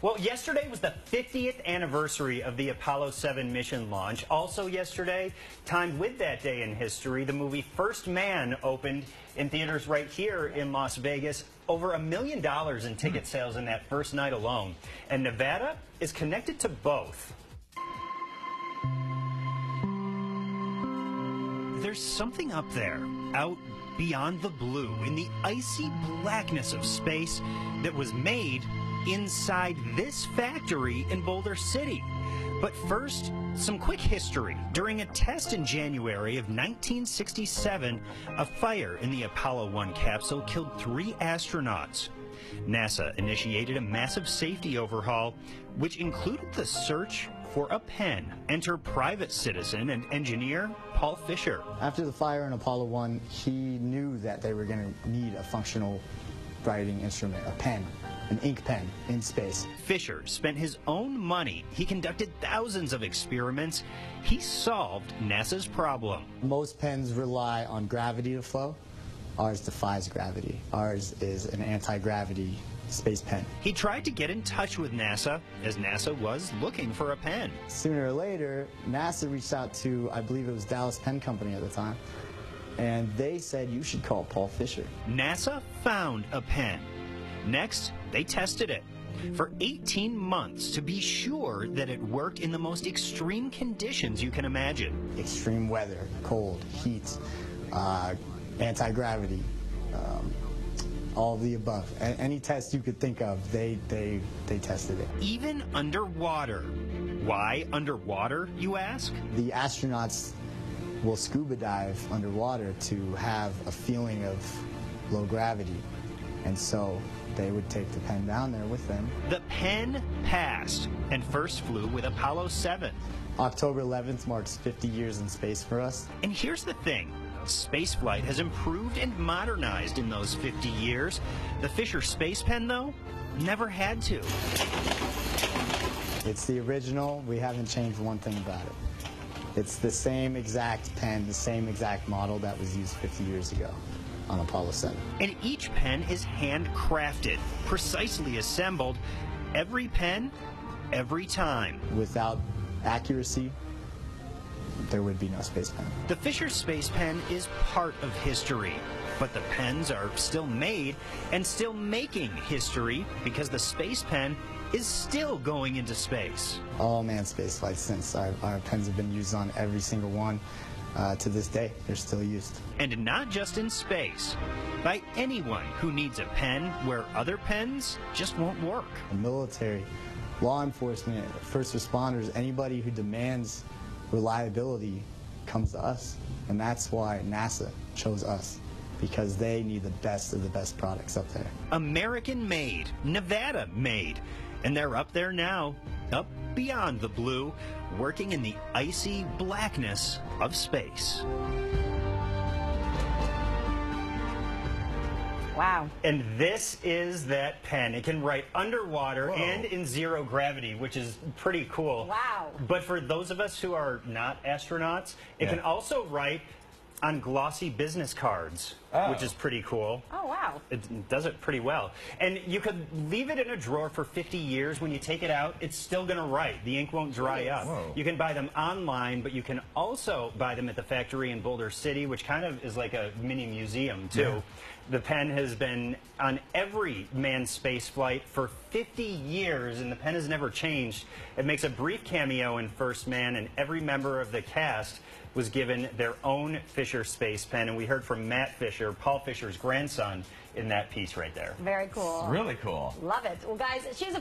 Well, yesterday was the 50th anniversary of the Apollo 7 mission launch. Also yesterday, timed with that day in history, the movie First Man opened in theaters right here in Las Vegas. Over $1 million in ticket sales in that first night alone. And Nevada is connected to both. There's something up there, out beyond the blue, in the icy blackness of space that was made inside this factory in Boulder City. But first, some quick history. During a test in January of 1967, a fire in the Apollo 1 capsule killed 3 astronauts. NASA initiated a massive safety overhaul, which included the search for a pen. Enter private citizen and engineer Paul Fisher. After the fire in Apollo 1, he knew that they were going to need a functional writing instrument, a pen, an ink pen in space. Fisher spent his own money. He conducted thousands of experiments. He solved NASA's problem. Most pens rely on gravity to flow. Ours defies gravity. Ours is an anti-gravity space pen. He tried to get in touch with NASA, as NASA was looking for a pen. Sooner or later, NASA reached out to, I believe it was Dallas Pen Company at the time, and they said, you should call Paul Fisher. NASA found a pen. Next, they tested it for 18 months to be sure that it worked in the most extreme conditions you can imagine. Extreme weather, cold, heat, anti-gravity, all of the above. Any test you could think of, they tested it. Even underwater. Why underwater, you ask? The astronauts will scuba dive underwater to have a feeling of low gravity, and so they would take the pen down there with them. The pen passed and first flew with Apollo 7. October 11th marks 50 years in space for us. And here's the thing. Spaceflight has improved and modernized in those 50 years. The Fisher Space Pen, though, never had to. It's the original. We haven't changed one thing about it. It's the same exact pen, the same exact model that was used 50 years ago on Apollo 7. And each pen is handcrafted, precisely assembled. Every pen, every time. Without accuracy, there would be no space pen. The Fisher Space Pen is part of history, but the pens are still made and still making history because the space pen is still going into space. All manned space flights since. Our pens have been used on every single one. To this day, they're still used. And not just in space, by anyone who needs a pen where other pens just won't work. The military, law enforcement, first responders, anybody who demands reliability comes to us. And that's why NASA chose us, because they need the best of the best products up there. American made, Nevada made, and they're up there now, up beyond the blue, working in the icy blackness of space. Wow. And this is that pen. It can write underwater and in zero gravity, which is pretty cool. Wow. But for those of us who are not astronauts, it can also write on glossy business cards, which is pretty cool. Oh, wow. It does it pretty well. And you could leave it in a drawer for 50 years. When you take it out, it's still going to write. The ink won't dry up. Whoa. You can buy them online, but you can also buy them at the factory in Boulder City, which kind of is like a mini museum, too. Yeah. The pen has been on every manned space flight for 50 years, and the pen has never changed. It makes a brief cameo in First Man, and every member of the cast was given their own Fisher Space Pen, and we heard from Matt Fisher, Paul Fisher's grandson, in that piece right there. Very cool. Really cool. Love it. Well, guys, she's a